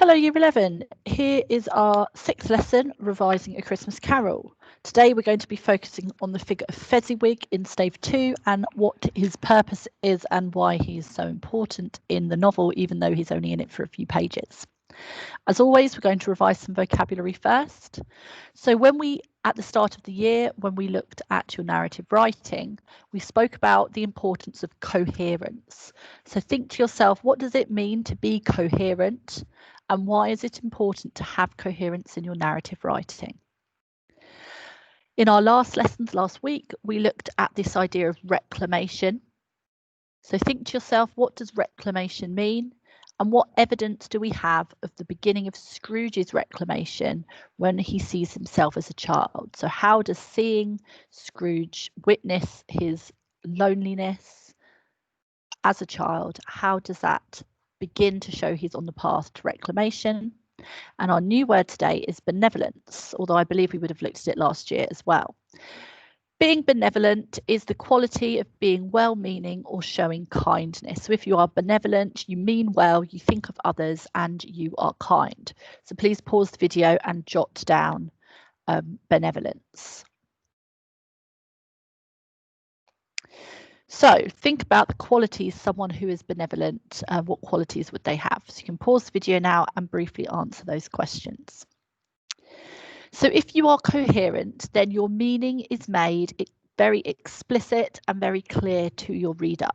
Hello Year 11, here is our 6th lesson, Revising A Christmas Carol. Today we're going to be focusing on the figure of Fezziwig in Stave 2 and what his purpose is and why he is so important in the novel, even though he's only in it for a few pages. As always, we're going to revise some vocabulary first. So at the start of the year, when we looked at your narrative writing, we spoke about the importance of coherence. So think to yourself, what does it mean to be coherent? And why is it important to have coherence in your narrative writing? In our last lessons last week, we looked at this idea of reclamation. So think to yourself, what does reclamation mean? And what evidence do we have of the beginning of Scrooge's reclamation when he sees himself as a child? So how does seeing Scrooge witness his loneliness as a child, how does that begin to show he's on the path to reclamation? And our new word today is benevolence, although I believe we would have looked at it last year as well. Being benevolent is the quality of being well-meaning or showing kindness. So if you are benevolent, you mean well, you think of others, and you are kind. So please pause the video and jot down benevolence. So think about the qualities someone who is benevolent, what qualities would they have? So you can pause the video now and briefly answer those questions. So if you are coherent, then your meaning is made very explicit and very clear to your reader.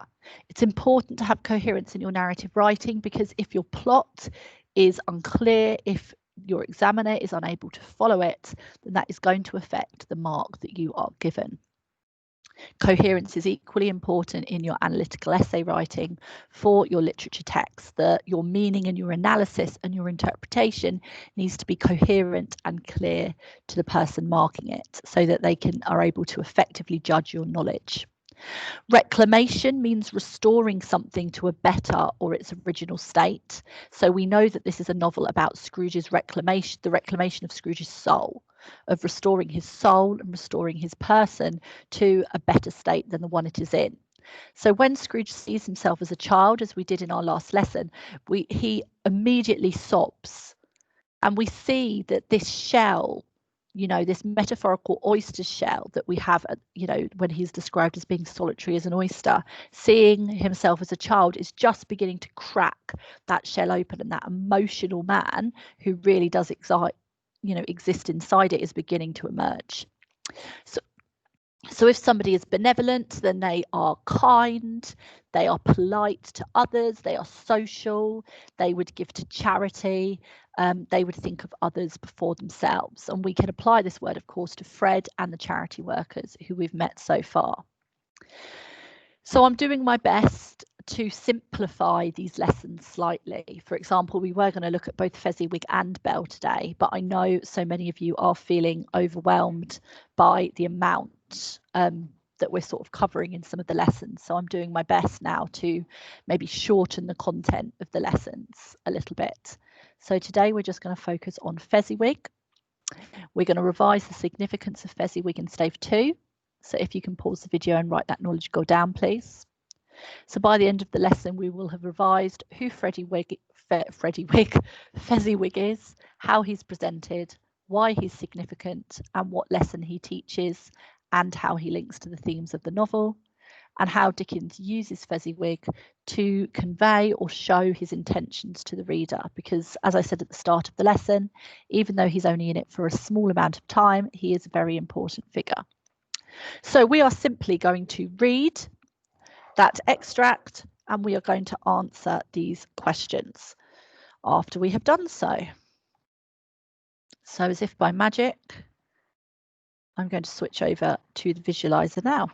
It's important to have coherence in your narrative writing because if your plot is unclear, if your examiner is unable to follow it, then that is going to affect the mark that you are given. Coherence is equally important in your analytical essay writing for your literature text, that your meaning and your analysis and your interpretation needs to be coherent and clear to the person marking it so that they are able to effectively judge your knowledge. Reclamation means restoring something to a better or its original state. So we know that this is a novel about Scrooge's reclamation, the reclamation of Scrooge's soul, of restoring his soul and restoring his person to a better state than the one it is in. So when Scrooge sees himself as a child, as we did in our last lesson, he immediately sobs. And we see that this shell, this metaphorical oyster shell that we have, when he's described as being solitary as an oyster, seeing himself as a child is just beginning to crack that shell open, and that emotional man who really does exist inside it is beginning to emerge. So if somebody is benevolent, then they are kind, they are polite to others, they are social, they would give to charity, they would think of others before themselves. And we can apply this word, of course, to Fred and the charity workers who we've met so far. So I'm doing my best to simplify these lessons slightly. For example, we were going to look at both Fezziwig and Belle today, but I know so many of you are feeling overwhelmed by the amount that we're sort of covering in some of the lessons. So I'm doing my best now to maybe shorten the content of the lessons a little bit. So today we're just going to focus on Fezziwig. We're going to revise the significance of Fezziwig in Stave 2. So if you can pause the video and write that knowledge goal down, please. So by the end of the lesson, we will have revised who Fezziwig is, how he's presented, why he's significant, and what lesson he teaches, and how he links to the themes of the novel, and how Dickens uses Fezziwig to convey or show his intentions to the reader. Because, as I said at the start of the lesson, even though he's only in it for a small amount of time, he is a very important figure. So we are simply going to read that extract and we are going to answer these questions after we have done so. So as if by magic, I'm going to switch over to the visualizer now.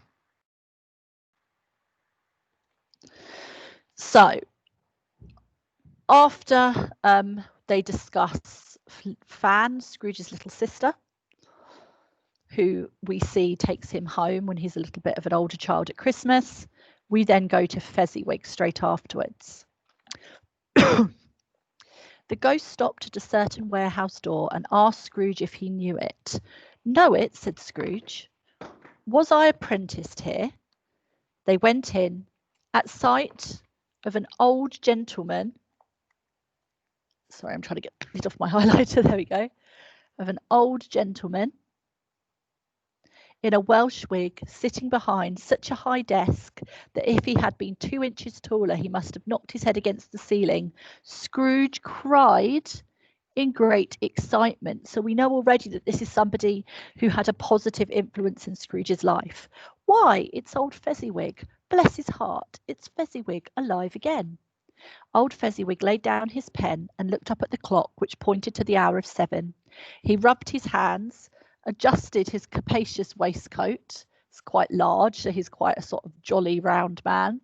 So after they discuss Fan, Scrooge's little sister, who we see takes him home when he's a little bit of an older child at Christmas, we then go to Fezziwig straight afterwards. The ghost stopped at a certain warehouse door and asked Scrooge if he knew it. Know it, said Scrooge. Was I apprenticed here? They went in. At sight of an old gentleman sorry, I'm trying to get it off my highlighter. There we go. Of an old gentleman in a Welsh wig sitting behind such a high desk that if he had been 2 inches taller, he must have knocked his head against the ceiling. Scrooge cried in great excitement. So we know already that this is somebody who had a positive influence in Scrooge's life. Why? It's old Fezziwig. Bless his heart. It's Fezziwig alive again. Old Fezziwig laid down his pen and looked up at the clock, which pointed to the hour of 7. He rubbed his hands, adjusted his capacious waistcoat. It's quite large, so he's quite a sort of jolly round man.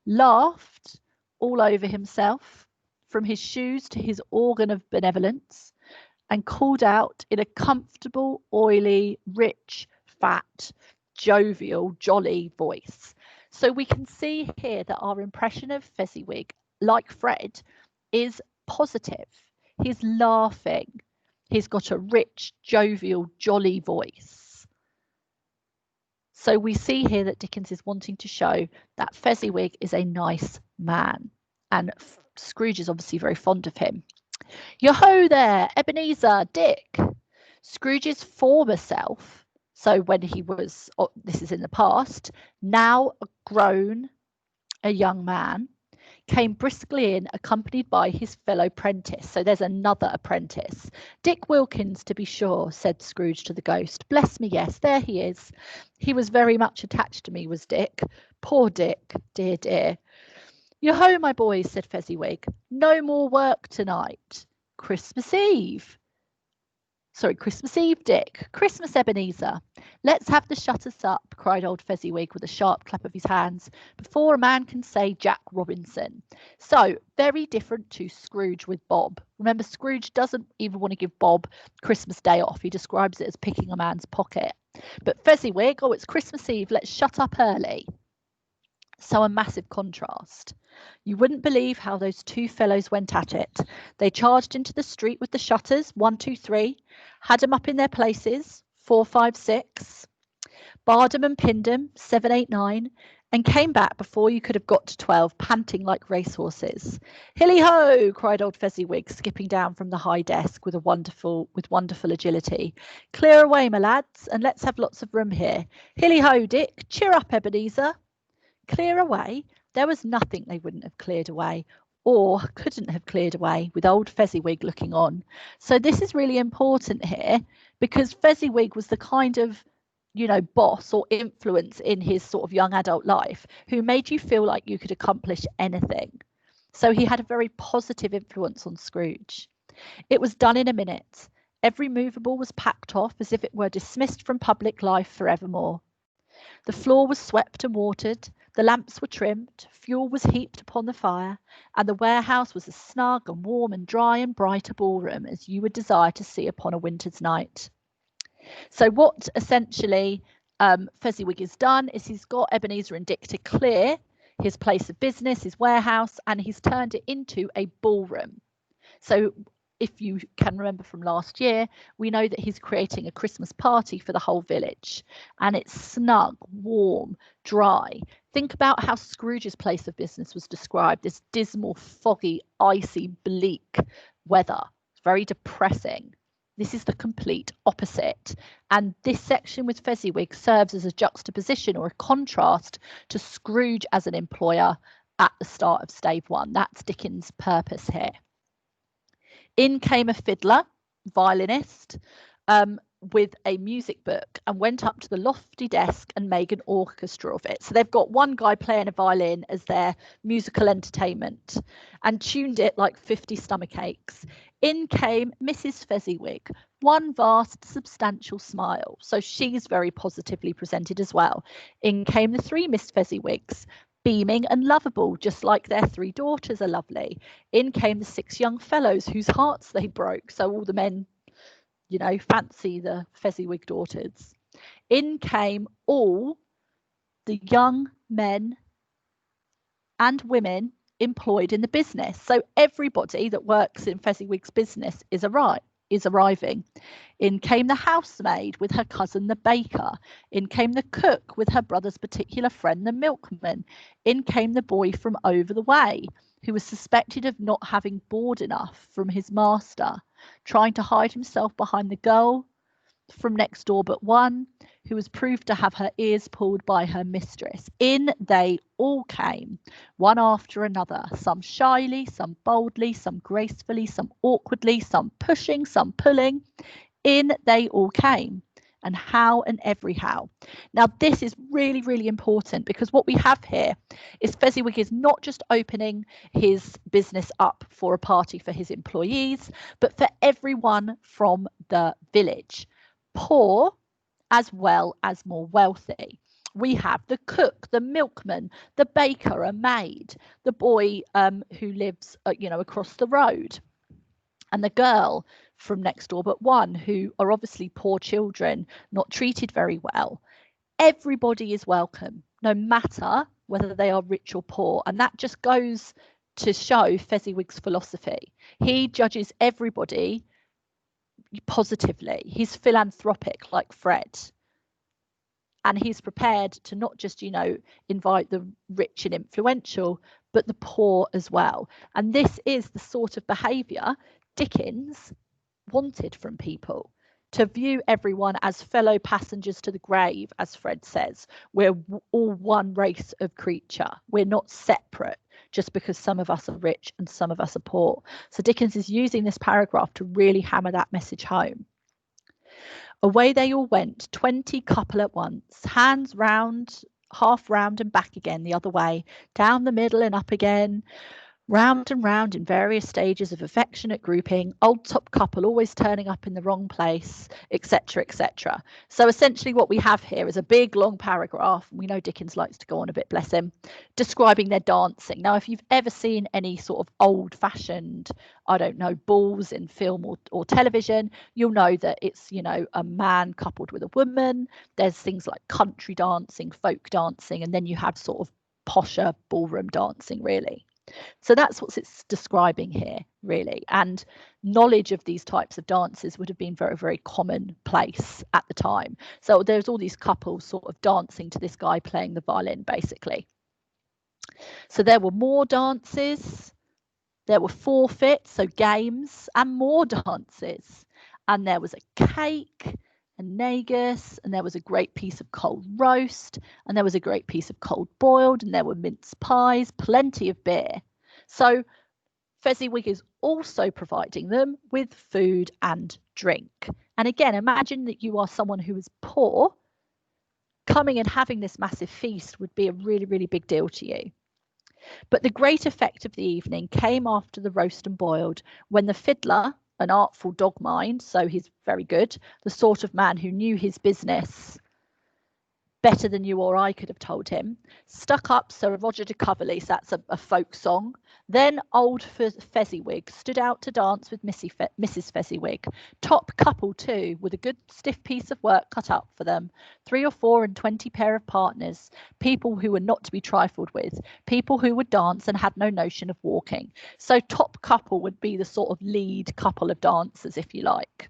Laughed all over himself, from his shoes to his organ of benevolence, and called out in a comfortable, oily, rich, fat, jovial, jolly voice. So we can see here that our impression of Fezziwig, like Fred, is positive. He's laughing. He's got a rich, jovial, jolly voice. So we see here that Dickens is wanting to show that Fezziwig is a nice man. And Scrooge is obviously very fond of him. Yo-ho there, Ebenezer, Dick. Scrooge's former self, so when he was, this is in the past, now grown, a young man, came briskly in, accompanied by his fellow prentice. So there's another apprentice. Dick Wilkins, to be sure, said Scrooge to the ghost. Bless me, yes, there he is. He was very much attached to me, was Dick. Poor Dick, dear, dear. Yo-ho, my boys, said Fezziwig. No more work tonight. Christmas Eve. Sorry, Christmas Eve, Dick. Christmas, Ebenezer. Let's have the shutters up, cried old Fezziwig with a sharp clap of his hands, before a man can say Jack Robinson. So, very different to Scrooge with Bob. Remember, Scrooge doesn't even want to give Bob Christmas Day off. He describes it as picking a man's pocket. But Fezziwig, oh, it's Christmas Eve, let's shut up early. So a massive contrast. You wouldn't believe how those two fellows went at it. They charged into the street with the shutters, 1, 2, 3, had them up in their places, 4, 5, 6, barred them and pinned them, 7, 8, 9, and came back before you could have got to 12, panting like racehorses. Hilly-ho, cried old Fezziwig, skipping down from the high desk with wonderful agility. Clear away, my lads, and let's have lots of room here. Hilly-ho, Dick, cheer up, Ebenezer. Clear away? There was nothing they wouldn't have cleared away, or couldn't have cleared away, with old Fezziwig looking on. So this is really important here, because Fezziwig was the kind of, boss or influence in his sort of young adult life who made you feel like you could accomplish anything. So he had a very positive influence on Scrooge. It was done in a minute. Every movable was packed off as if it were dismissed from public life forevermore. The floor was swept and watered, the lamps were trimmed, fuel was heaped upon the fire, and the warehouse was as snug and warm and dry and bright a ballroom as you would desire to see upon a winter's night. So what essentially Fezziwig has done is he's got Ebenezer and Dick to clear his place of business, his warehouse, and he's turned it into a ballroom. So if you can remember from last year, we know that he's creating a Christmas party for the whole village, and it's snug, warm, dry. Think about how Scrooge's place of business was described, this dismal, foggy, icy, bleak weather. It's very depressing. This is the complete opposite. And this section with Fezziwig serves as a juxtaposition or a contrast to Scrooge as an employer at the start of Stave 1. That's Dickens' purpose here. In came a fiddler, violinist, with a music book, and went up to the lofty desk and made an orchestra of it. So they've got one guy playing a violin as their musical entertainment and tuned it like 50 stomach aches. In came Mrs. Fezziwig, one vast substantial smile. So she's very positively presented as well. In came the 3 Miss Fezziwigs, beaming and lovable, just like their 3 daughters are lovely. In came the 6 young fellows whose hearts they broke. So all the men, fancy the Fezziwig daughters. In came all the young men and women employed in the business. So everybody that works in Fezziwig's business is arriving. In came the housemaid with her cousin the baker. In came the cook with her brother's particular friend the milkman. In came the boy from over the way. who was suspected of not having board enough from his master, trying to hide himself behind the girl from next door but one, who was proved to have her ears pulled by her mistress. In they all came, one after another, some shyly, some boldly, some gracefully, some awkwardly, some pushing, some pulling. In they all came, and how and every how. Now, this is really, really important, because what we have here is Fezziwig is not just opening his business up for a party for his employees, but for everyone from the village, poor as well as more wealthy. We have the cook, the milkman, the baker, a maid, the boy who lives, across the road, and the girl from next door but one, who are obviously poor children, not treated very well. Everybody is welcome, no matter whether they are rich or poor, and that just goes to show Fezziwig's philosophy. He judges everybody positively. He's philanthropic like Fred, and he's prepared to not just invite the rich and influential, but the poor as well. And this is the sort of behaviour Dickens wanted from people, to view everyone as fellow passengers to the grave, as Fred says. We're all one race of creature. We're not separate just because some of us are rich and some of us are poor. So Dickens is using this paragraph to really hammer that message home. Away they all went, 20 couple at once, hands round, half round and back again the other way, down the middle and up again, round and round in various stages of affectionate grouping, old top couple always turning up in the wrong place, etc., etc. So essentially what we have here is a big long paragraph. We know Dickens likes to go on a bit, bless him, describing their dancing. Now, if you've ever seen any sort of old-fashioned, balls in film or television, you'll know that it's, a man coupled with a woman. There's things like country dancing, folk dancing, and then you have sort of posher ballroom dancing, really. So that's what it's describing here, really. And knowledge of these types of dances would have been very, very commonplace at the time. So there's all these couples sort of dancing to this guy playing the violin, basically. So there were more dances, there were forfeits, so games, and more dances. And there was a cake and negus, and there was a great piece of cold roast, and there was a great piece of cold boiled, and there were mince pies, plenty of beer. So Fezziwig is also providing them with food and drink. And again, imagine that you are someone who is poor. Coming and having this massive feast would be a really, really big deal to you. But the great effect of the evening came after the roast and boiled, when the fiddler, an artful dog mind, so he's very good, the sort of man who knew his business better than you or I could have told him, stuck up Sir Roger de Coverley, so that's a folk song. Then old Fezziwig stood out to dance with Mrs. Fezziwig, top couple too, with a good stiff piece of work cut up for them, 3 or 4 and 20 pair of partners, people who were not to be trifled with, people who would dance and had no notion of walking. So top couple would be the sort of lead couple of dancers, if you like.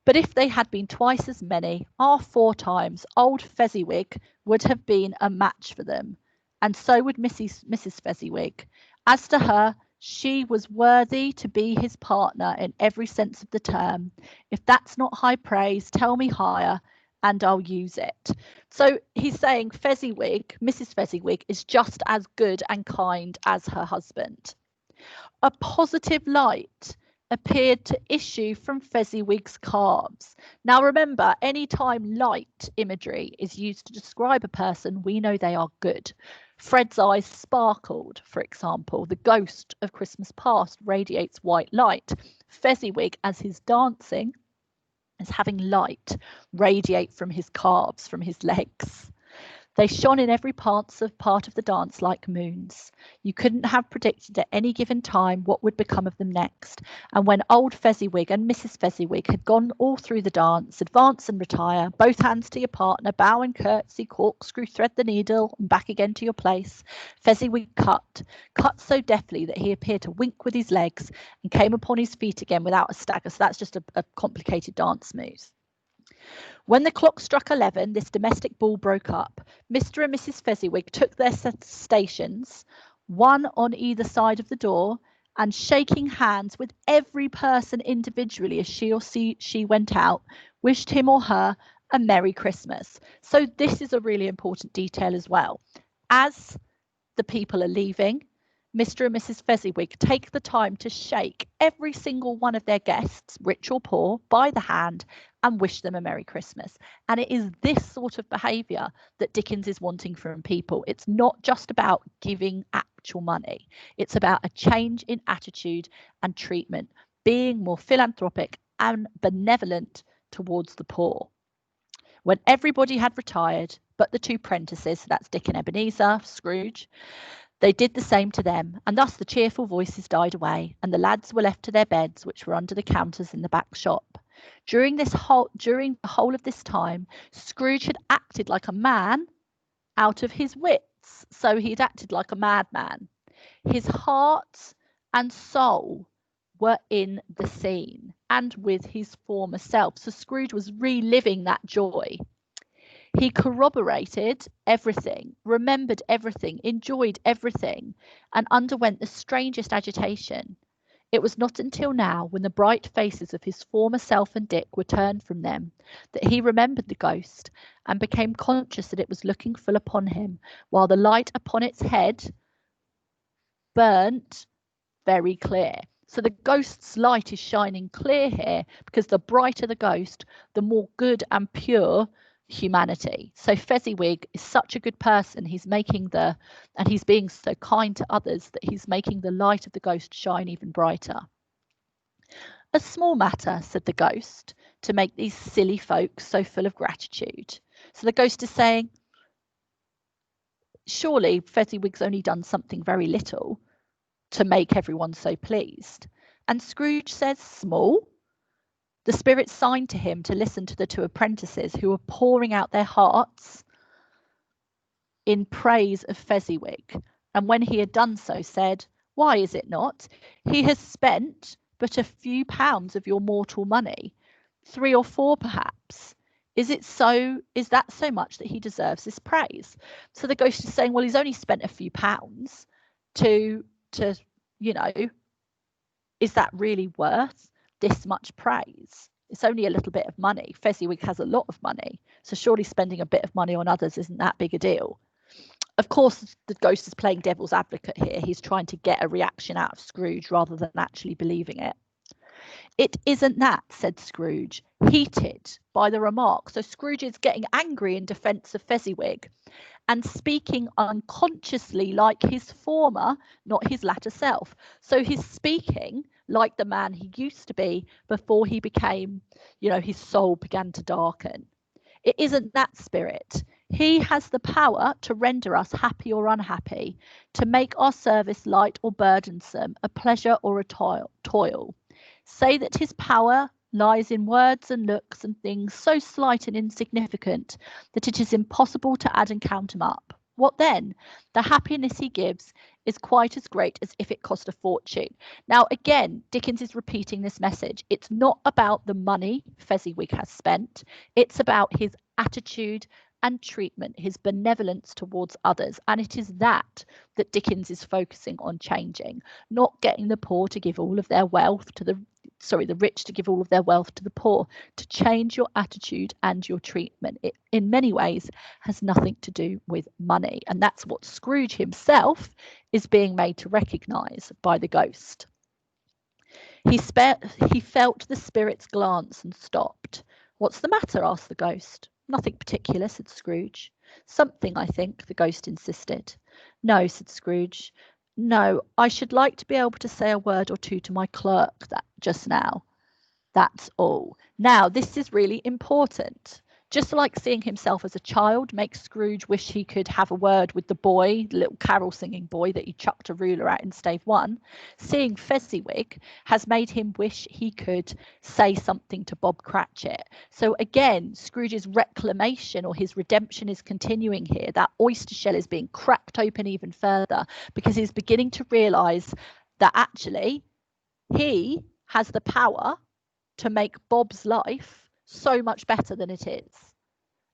But if they had been twice as many, 4 times, old Fezziwig would have been a match for them, and so would Mrs. Fezziwig. As to her, she was worthy to be his partner in every sense of the term. If that's not high praise, tell me higher, and I'll use it. So he's saying Fezziwig, Mrs. Fezziwig, is just as good and kind as her husband. A positive light appeared to issue from Fezziwig's calves. Now remember, any time light imagery is used to describe a person, we know they are good. Fred's eyes sparkled, for example. The ghost of Christmas past radiates white light. Fezziwig, as he's dancing, is having light radiate from his calves, from his legs. They shone in every part of the dance like moons. You couldn't have predicted at any given time what would become of them next. And when old Fezziwig and Mrs. Fezziwig had gone all through the dance, advance and retire, both hands to your partner, bow and curtsy, corkscrew, thread the needle, and back again to your place, Fezziwig cut so deftly that he appeared to wink with his legs and came upon his feet again without a stagger. So that's just a complicated dance move. When the clock struck 11, this domestic ball broke up. Mr. and Mrs. Fezziwig took their stations, one on either side of the door, and shaking hands with every person individually as she went out, wished him or her a Merry Christmas. So this is a really important detail as well. As the people are leaving, Mr. and Mrs. Fezziwig take the time to shake every single one of their guests, rich or poor, by the hand and wish them a Merry Christmas. And it is this sort of behaviour that Dickens is wanting from people. It's not just about giving actual money. It's about a change in attitude and treatment, being more philanthropic and benevolent towards the poor. When everybody had retired, but the two prentices, so that's Dick and Ebenezer, Scrooge, they did the same to them, and thus the cheerful voices died away, and the lads were left to their beds, which were under the counters in the back shop. During the whole of this time, Scrooge had acted like a man out of his wits, so he'd acted like a madman. His heart and soul were in the scene and with his former self, so Scrooge was reliving that joy. He corroborated everything, remembered everything, enjoyed everything, and underwent the strangest agitation. It was not until now, when the bright faces of his former self and Dick were turned from them, that he remembered the ghost, and became conscious that it was looking full upon him, while the light upon its head burnt very clear. So the ghost's light is shining clear here, because the brighter the ghost, the more good and pure humanity. So Fezziwig is such a good person. He's being so kind to others that he's making the light of the ghost shine even brighter. A small matter, said the ghost, to make these silly folks so full of gratitude. So the ghost is saying, surely Fezziwig's only done something very little to make everyone so pleased. And Scrooge says, small? The spirit signed to him to listen to the two apprentices, who were pouring out their hearts in praise of Fezziwig, and when he had done so, said, why is it not? He has spent but a few pounds of your mortal money, 3 or 4 perhaps. Is that so much that he deserves this praise? So the ghost is saying, well, he's only spent a few pounds to is that really worth this much praise? It's only a little bit of money. Fezziwig has a lot of money, so surely spending a bit of money on others isn't that big a deal. Of course, the ghost is playing devil's advocate here. He's trying to get a reaction out of Scrooge rather than actually believing it. It isn't that, said Scrooge, heated by the remark. So Scrooge is getting angry in defence of Fezziwig and speaking unconsciously like his former, not his latter self. So he's speaking like the man he used to be before he became, his soul began to darken. It isn't that spirit. He has the power to render us happy or unhappy, to make our service light or burdensome, a pleasure or a toil. Say that his power lies in words and looks and things so slight and insignificant that it is impossible to add and count them up. What then? The happiness he gives is quite as great as if it cost a fortune. Now, again, Dickens is repeating this message. It's not about the money Fezziwig has spent. It's about his attitude and treatment, his benevolence towards others. And it is that Dickens is focusing on changing, not getting the poor to give all of their wealth to the rich to give all of their wealth to the poor. To change your attitude and your treatment, it in many ways has nothing to do with money. And that's what Scrooge himself is being made to recognise by the ghost. He felt the spirit's glance and stopped. What's the matter? Asked the ghost. Nothing particular, said Scrooge. Something, I think, the ghost insisted. No, said Scrooge. No, I should like to be able to say a word or two to my clerk just now. That's all. Now, this is really important. Just like seeing himself as a child makes Scrooge wish he could have a word with the boy, the little carol singing boy that he chucked a ruler at in Stave 1, seeing Fezziwig has made him wish he could say something to Bob Cratchit. So again, Scrooge's reclamation or his redemption is continuing here. That oyster shell is being cracked open even further because he's beginning to realise that actually he has the power to make Bob's life so much better than it is.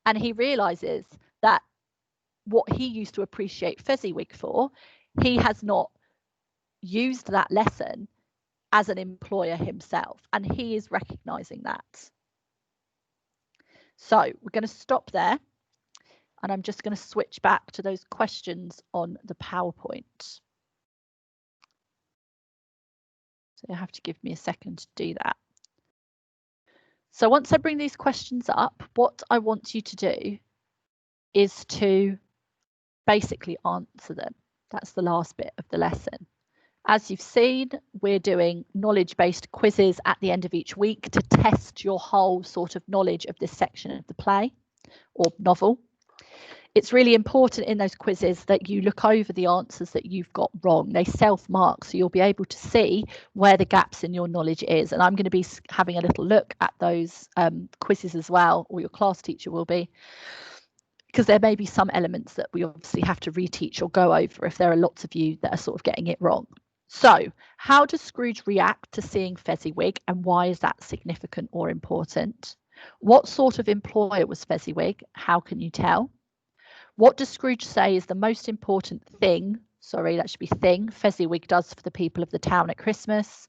And he realizes that what he used to appreciate Fezziwig for, he has not used that lesson as an employer himself, and he is recognizing that. So we're going to stop there, and I'm just going to switch back to those questions on the PowerPoint. So you have to give me a second to do that. So once I bring these questions up, what I want you to do is to basically answer them. That's the last bit of the lesson. As you've seen, we're doing knowledge-based quizzes at the end of each week to test your whole sort of knowledge of this section of the play or novel. It's really important in those quizzes that you look over the answers that you've got wrong. They self-mark, so you'll be able to see where the gaps in your knowledge is. And I'm going to be having a little look at those quizzes as well, or your class teacher will be, because there may be some elements that we obviously have to reteach or go over if there are lots of you that are sort of getting it wrong. So how does Scrooge react to seeing Fezziwig, and why is that significant or important? What sort of employer was Fezziwig? How can you tell? What does Scrooge say is the most important thing, sorry, that should be thing, Fezziwig does for the people of the town at Christmas?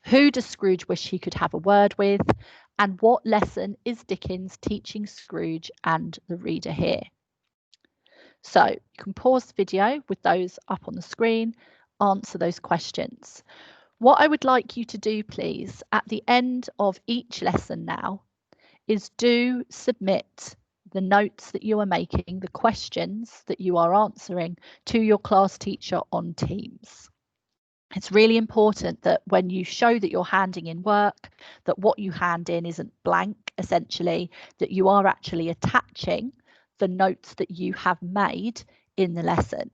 Who does Scrooge wish he could have a word with? And what lesson is Dickens teaching Scrooge and the reader here? So you can pause the video with those up on the screen, answer those questions. What I would like you to do, please, at the end of each lesson now, is do submit the notes that you are making, the questions that you are answering to your class teacher on Teams. It's really important that when you show that you're handing in work, that what you hand in isn't blank, essentially, that you are actually attaching the notes that you have made in the lesson,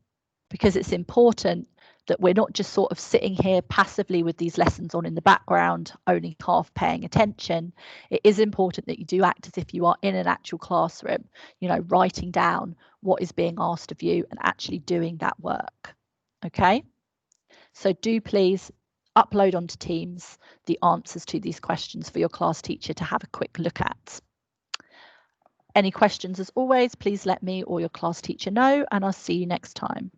because it's important that we're not just sort of sitting here passively with these lessons on in the background, only half paying attention. It is important that you do act as if you are in an actual classroom, you know, writing down what is being asked of you and actually doing that work. Okay, so do please upload onto Teams the answers to these questions for your class teacher to have a quick look at. Any questions, as always, please let me or your class teacher know, and I'll see you next time.